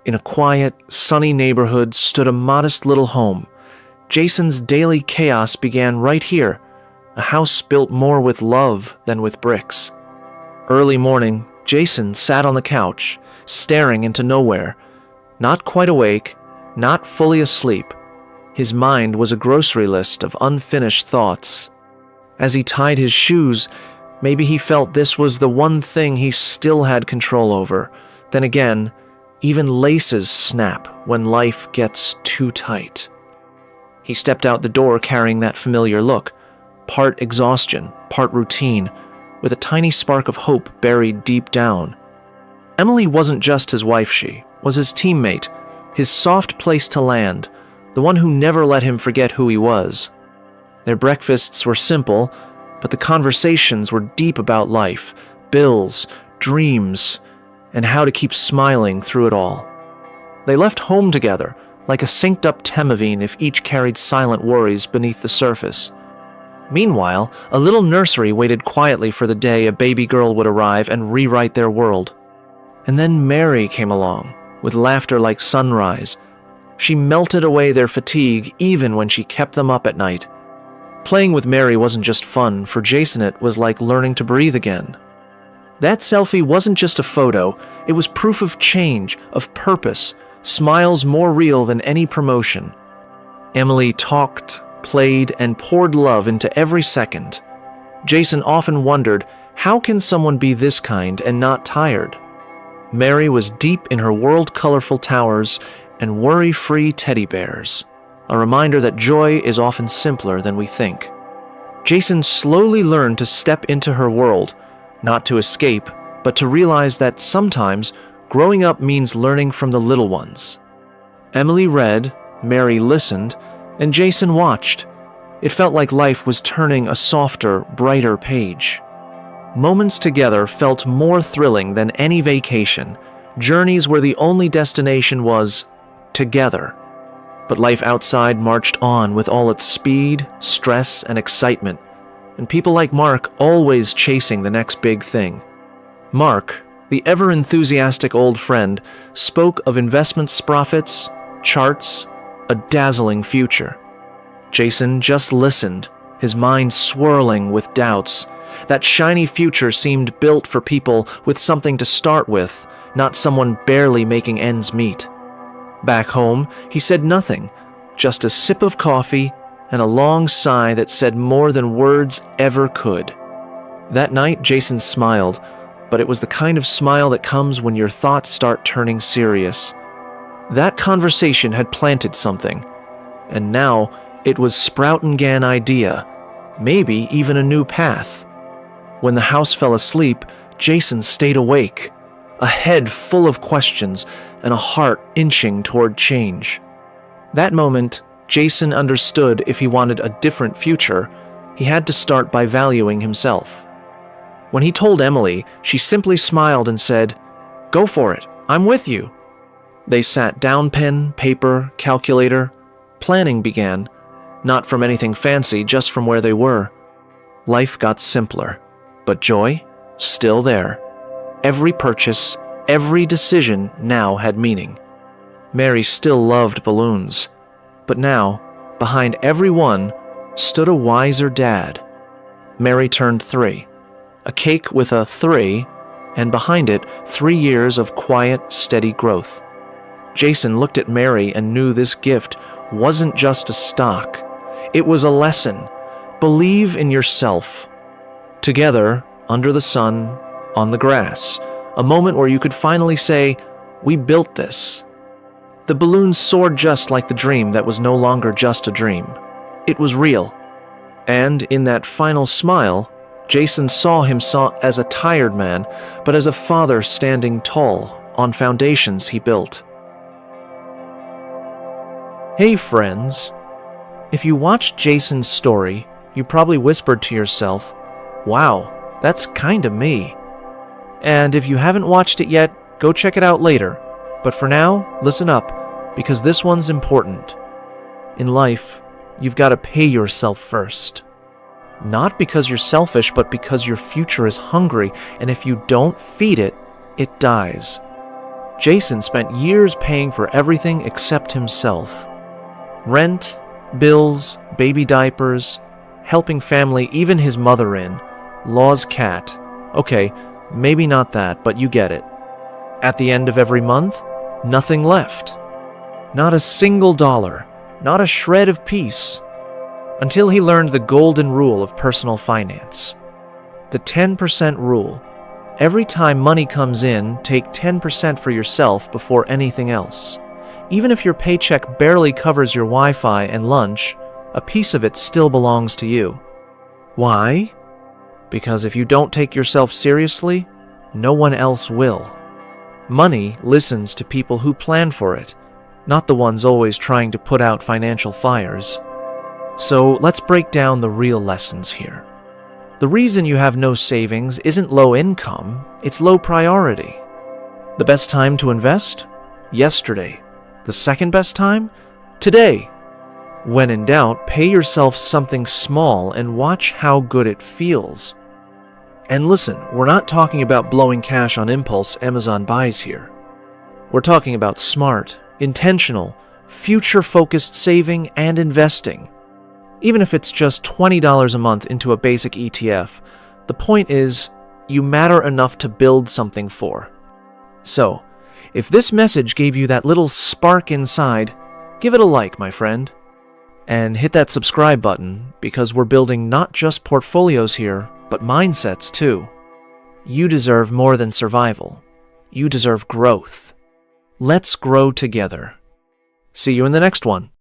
In a quiet, sunny neighborhood stood a modest little home. Jason's daily chaos began right here, a house built more with love than with bricks. Early morning, Jason sat on the couch, staring into nowhere. Not quite awake, not fully asleep. His mind was a grocery list of unfinished thoughts. As he tied his shoes, maybe he felt this was the one thing he still had control over. Then again, even laces snap when life gets too tight. He stepped out the door carrying that familiar look, part exhaustion, part routine, with a tiny spark of hope buried deep down. Emily wasn't just his wife, she was his teammate, his soft place to land, the one who never let him forget who he was. Their breakfasts were simple, but the conversations were deep about life, bills, dreams, and how to keep smiling through it all. They left home together, like a synced-up Temavine if each carried silent worries beneath the surface. Meanwhile, a little nursery waited quietly for the day a baby girl would arrive and rewrite their world. And then Mary came along, with laughter like sunrise. She melted away their fatigue even when she kept them up at night. Playing with Mary wasn't just fun, for Jason it was like learning to breathe again. That selfie wasn't just a photo, it was proof of change, of purpose, smiles more real than any promotion. Emily talked, played, and poured love into every second. Jason often wondered, how can someone be this kind and not tired? Mary was deep in her world-colorful towers and worry-free teddy bears, a reminder that joy is often simpler than we think. Jason slowly learned to step into her world, not to escape, but to realize that sometimes growing up means learning from the little ones. Emily read, Mary listened, and Jason watched. It felt like life was turning a softer, brighter page. Moments together felt more thrilling than any vacation, journeys where the only destination was together. But life outside marched on with all its speed, stress, and excitement, and people like Mark always chasing the next big thing. Mark, the ever-enthusiastic old friend, spoke of investment profits, charts, a dazzling future. Jason just listened, his mind swirling with doubts. That shiny future seemed built for people with something to start with, not someone barely making ends meet. Back home, he said nothing, just a sip of coffee and a long sigh that said more than words ever could. That night, Jason smiled, but it was the kind of smile that comes when your thoughts start turning serious. That conversation had planted something, and now it was sprouting an idea, maybe even a new path. When the house fell asleep, Jason stayed awake, a head full of questions and a heart inching toward change. That moment, Jason understood if he wanted a different future, he had to start by valuing himself. When he told Emily, she simply smiled and said, "Go for it, I'm with you." They sat down, pen, paper, calculator. Planning began, not from anything fancy, just from where they were. Life got simpler, but joy, still there. Every purchase, every decision now had meaning. Mary still loved balloons, but now, behind every one, stood a wiser dad. Mary turned 3, a cake with a 3, and behind it, 3 years of quiet, steady growth. Jason looked at Mary and knew this gift wasn't just a stock. It was a lesson. Believe in yourself. Together, under the sun, on the grass, a moment where you could finally say, "We built this." The balloon soared just like the dream that was no longer just a dream. It was real. And in that final smile, Jason saw himself as a tired man, but as a father standing tall on foundations he built. Hey friends, if you watched Jason's story, you probably whispered to yourself, "Wow, that's kinda me." And if you haven't watched it yet, go check it out later. But for now, listen up, because this one's important. In life, you've got to pay yourself first. Not because you're selfish, but because your future is hungry, and if you don't feed it, it dies. Jason spent years paying for everything except himself. Rent, bills, baby diapers, helping family, even his mother in, law's cat. Okay, maybe not that, but you get it. At the end of every month, nothing left. Not a single dollar, not a shred of peace. Until he learned the golden rule of personal finance. The 10% rule. Every time money comes in, take 10% for yourself before anything else. Even if your paycheck barely covers your Wi-Fi and lunch, a piece of it still belongs to you. Why? Because if you don't take yourself seriously, no one else will. Money listens to people who plan for it, not the ones always trying to put out financial fires. So let's break down the real lessons here. The reason you have no savings isn't low income, it's low priority. The best time to invest? Yesterday. The second best time? Today. When in doubt, pay yourself something small and watch how good it feels. And listen, we're not talking about blowing cash on impulse Amazon buys here. We're talking about smart, intentional, future-focused saving and investing. Even if it's just $20 a month into a basic ETF, the point is, you matter enough to build something for. So, if this message gave you that little spark inside, give it a like, my friend. And hit that subscribe button, because we're building not just portfolios here, but mindsets too. You deserve more than survival. You deserve growth. Let's grow together. See you in the next one.